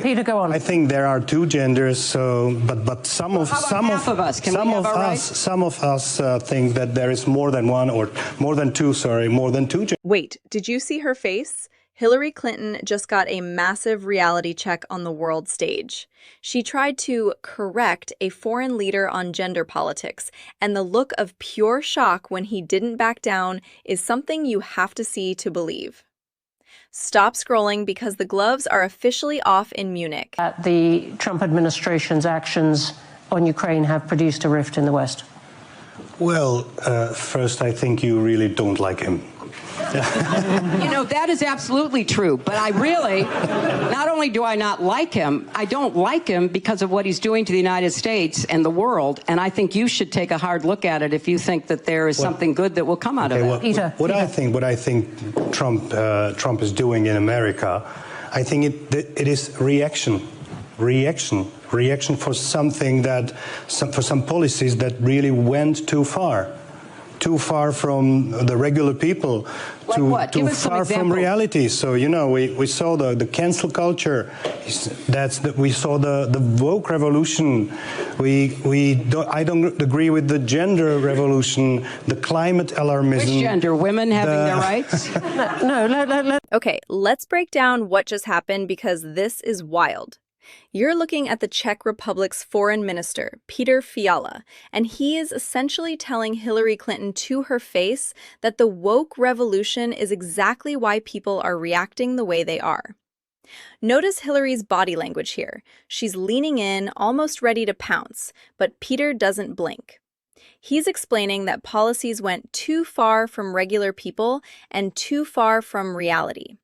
Peter, go on. I think there are two genders. So, but some of us think that there is more than one or more than two. Sorry, more than two genders. Wait, did you see her face? Hillary Clinton just got a massive reality check on the world stage. She tried to correct a foreign leader on gender politics, and the look of pure shock when he didn't back down is something you have to see to believe. Stop scrolling because the gloves are officially off in Munich. The Trump administration's actions on Ukraine have produced a rift in the West. Well, first, I think you really don't like him. You know, that is absolutely true. But I really, not only do I not like him, I don't like him because of what he's doing to the United States and the world. And I think you should take a hard look at it if you think that there is something good that will come out of it. Peter, what I think Trump is doing in America, I think it is reaction for something for some policies that really went too far from the regular people, too far from reality. So, you know, we saw the cancel culture. We saw the woke revolution. I don't agree with the gender revolution, the climate alarmism. Which gender? Women having their rights? No. Okay, let's break down what just happened because this is wild. You're looking at the Czech Republic's foreign minister, Petr Fiala, and he is essentially telling Hillary Clinton to her face that the woke revolution is exactly why people are reacting the way they are. Notice Hillary's body language here. She's leaning in, almost ready to pounce, but Peter doesn't blink. He's explaining that policies went too far from regular people and too far from reality.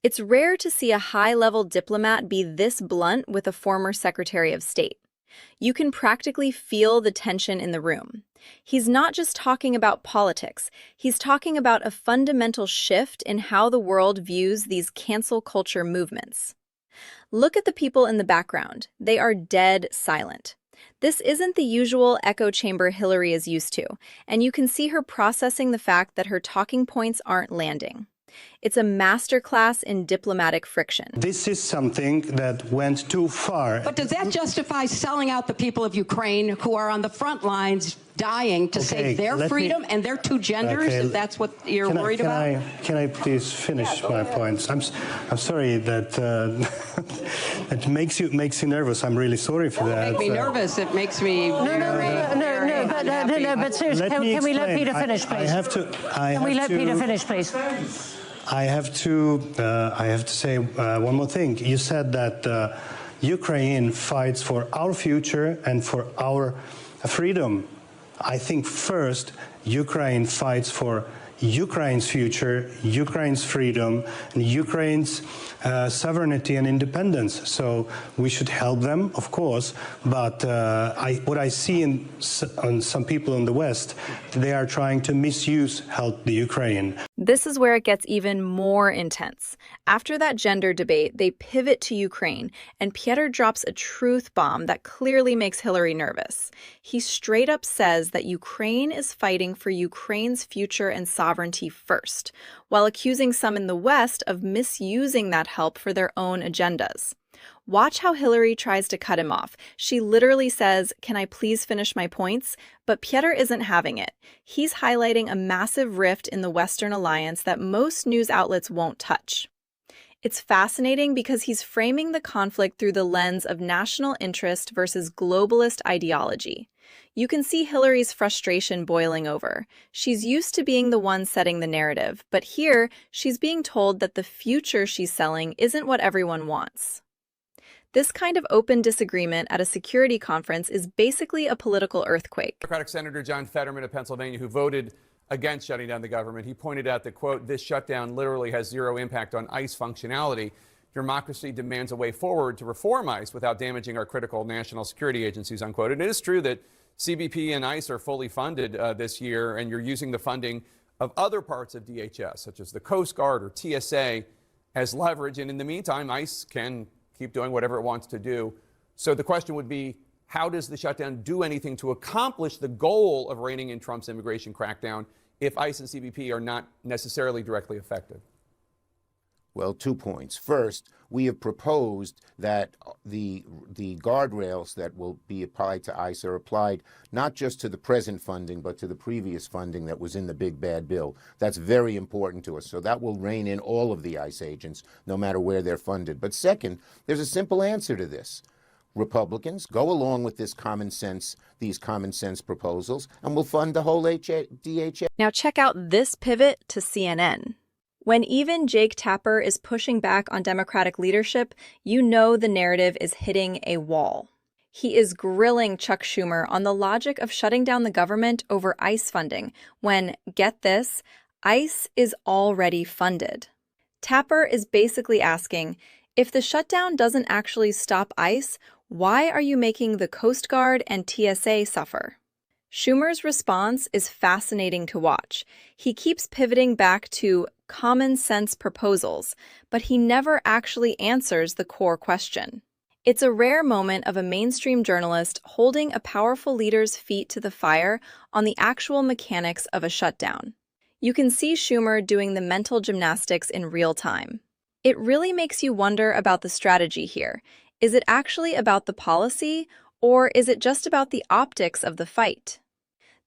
It's rare to see a high-level diplomat be this blunt with a former Secretary of State. You can practically feel the tension in the room. He's not just talking about politics, he's talking about a fundamental shift in how the world views these cancel culture movements. Look at the people in the background. They are dead silent. This isn't the usual echo chamber Hillary is used to, and you can see her processing the fact that her talking points aren't landing. It's a masterclass in diplomatic friction. This is something that went too far. But does that justify selling out the people of Ukraine who are on the front lines dying to save their freedom and their two genders, if that's what you're worried about? Can I please finish my points? I'm sorry that it makes you nervous. I'm really sorry for that. It makes me nervous. It makes me but seriously, can we let Peter finish, please? Can we let Peter finish, please? I have to say one more thing. You said that Ukraine fights for our future and for our freedom. I think first Ukraine fights for Ukraine's future, Ukraine's freedom, and Ukraine's sovereignty and independence. So we should help them, of course, but what I see on some people in the West, they are trying to help the Ukraine. This is where it gets even more intense. After that gender debate, they pivot to Ukraine, and Petr drops a truth bomb that clearly makes Hillary nervous. He straight up says that Ukraine is fighting for Ukraine's future and sovereignty first, while accusing some in the West of misusing that help for their own agendas. Watch how Hillary tries to cut him off. She literally says, "Can I please finish my points?" But Petr isn't having it. He's highlighting a massive rift in the Western alliance that most news outlets won't touch. It's fascinating because he's framing the conflict through the lens of national interest versus globalist ideology. You can see Hillary's frustration boiling over. She's used to being the one setting the narrative, but here she's being told that the future she's selling isn't what everyone wants. This kind of open disagreement at a security conference is basically a political earthquake. Democratic Senator John Fetterman of Pennsylvania, who voted against shutting down the government, he pointed out that, quote, "This shutdown literally has zero impact on ICE functionality. Democracy demands a way forward to reform ICE without damaging our critical national security agencies," unquote. And it is true that CBP and ICE are fully funded this year, and you're using the funding of other parts of DHS, such as the Coast Guard or TSA, as leverage. And in the meantime, ICE can keep doing whatever it wants to do. So the question would be, how does the shutdown do anything to accomplish the goal of reining in Trump's immigration crackdown if ICE and CBP are not necessarily directly effective? Well, 2 points. First, we have proposed that the guardrails that will be applied to ICE are applied not just to the present funding, but to the previous funding that was in the big bad bill. That's very important to us. So that will rein in all of the ICE agents, no matter where they're funded. But second, there's a simple answer to this. Republicans, go along with these common sense proposals, and we'll fund the whole DHS. Now check out this pivot to CNN. When even Jake Tapper is pushing back on Democratic leadership, you know the narrative is hitting a wall. He is grilling Chuck Schumer on the logic of shutting down the government over ICE funding when, get this, ICE is already funded. Tapper is basically asking, if the shutdown doesn't actually stop ICE, why are you making the Coast Guard and TSA suffer? Schumer's response is fascinating to watch. He keeps pivoting back to common sense proposals, but he never actually answers the core question. It's a rare moment of a mainstream journalist holding a powerful leader's feet to the fire on the actual mechanics of a shutdown. You can see Schumer doing the mental gymnastics in real time. It really makes you wonder about the strategy here. Is it actually about the policy, or is it just about the optics of the fight?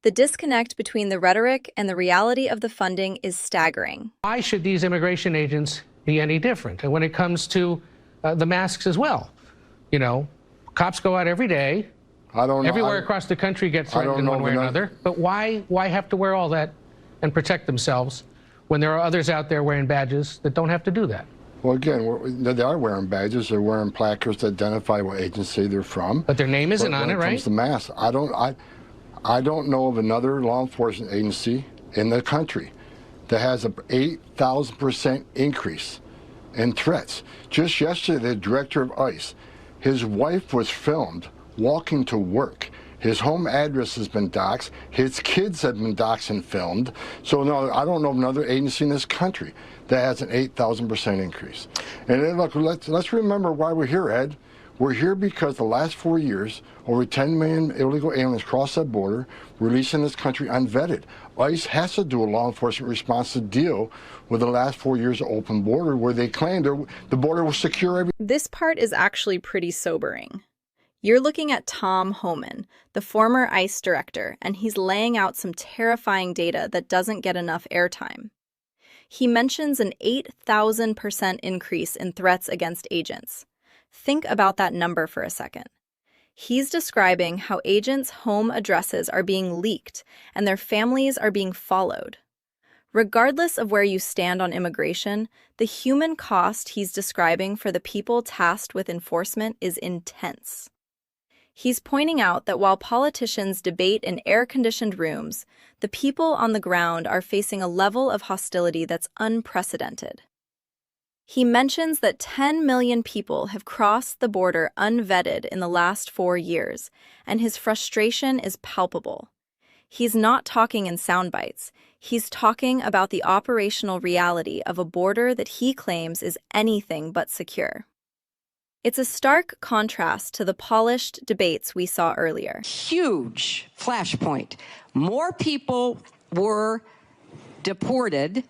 The disconnect between the rhetoric and the reality of the funding is staggering. Why should these immigration agents be any different? And when it comes to the masks as well, you know, cops go out every day. I don't know. Everywhere across the country get threatened in one way or another. But why have to wear all that and protect themselves when there are others out there wearing badges that don't have to do that? Well, again, they are wearing badges. They're wearing placards to identify what agency they're from. But their name isn't on it, right? When it comes to masks, I don't know of another law enforcement agency in the country that has an 8,000% increase in threats. Just yesterday, the director of ICE, his wife was filmed walking to work. His home address has been doxxed. His kids have been doxxed and filmed. So no, I don't know of another agency in this country that has an 8,000% increase. And then, look, let's remember why we're here, Ed. We're here because the last 4 years, over 10 million illegal aliens crossed that border, released in this country unvetted. ICE has to do a law enforcement response to deal with the last 4 years of open border where they claimed the border was secure. This part is actually pretty sobering. You're looking at Tom Homan, the former ICE director, and he's laying out some terrifying data that doesn't get enough airtime. He mentions an 8,000% increase in threats against agents. Think about that number for a second. He's describing how agents' home addresses are being leaked and their families are being followed. Regardless of where you stand on immigration, the human cost he's describing for the people tasked with enforcement is intense. He's pointing out that while politicians debate in air-conditioned rooms, the people on the ground are facing a level of hostility that's unprecedented. He mentions that 10 million people have crossed the border unvetted in the last 4 years, and his frustration is palpable. He's not talking in sound bites. He's talking about the operational reality of a border that he claims is anything but secure. It's a stark contrast to the polished debates we saw earlier. Huge flashpoint. More people were deported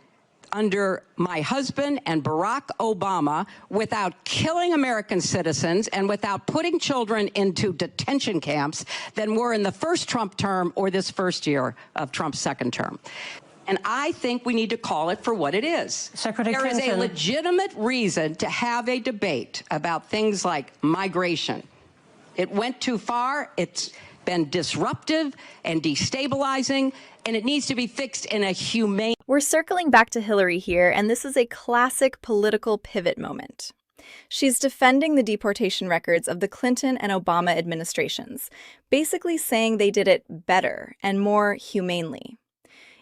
under my husband and Barack Obama without killing American citizens and without putting children into detention camps than were in the first Trump term or this first year of Trump's second term. And I think we need to call it for what it is. Secretary There is Clinton. a legitimate reason to have a debate about things like migration. It went too far. It's been disruptive and destabilizing, and it needs to be fixed in a humane. We're circling back to Hillary here, and this is a classic political pivot moment. She's defending the deportation records of the Clinton and Obama administrations, basically saying they did it better and more humanely.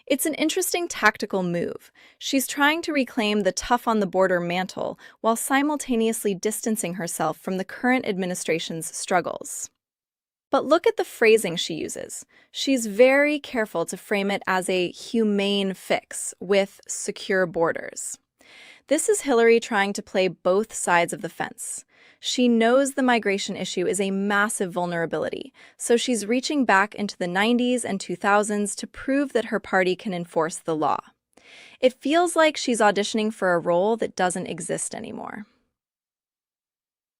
It's an interesting tactical move. She's trying to reclaim the tough-on-the-border mantle while simultaneously distancing herself from the current administration's struggles. But look at the phrasing she uses. She's very careful to frame it as a humane fix with secure borders. This is Hillary trying to play both sides of the fence. She knows the migration issue is a massive vulnerability, so she's reaching back into the 90s and 2000s to prove that her party can enforce the law. It feels like she's auditioning for a role that doesn't exist anymore.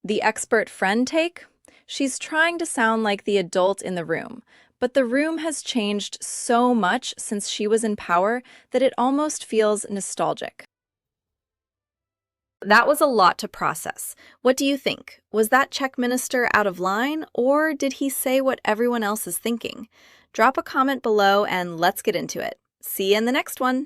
The expert friend take? She's trying to sound like the adult in the room, but the room has changed so much since she was in power that it almost feels nostalgic. That was a lot to process. What do you think? Was that Czech minister out of line, or did he say what everyone else is thinking? Drop a comment below and let's get into it. See you in the next one.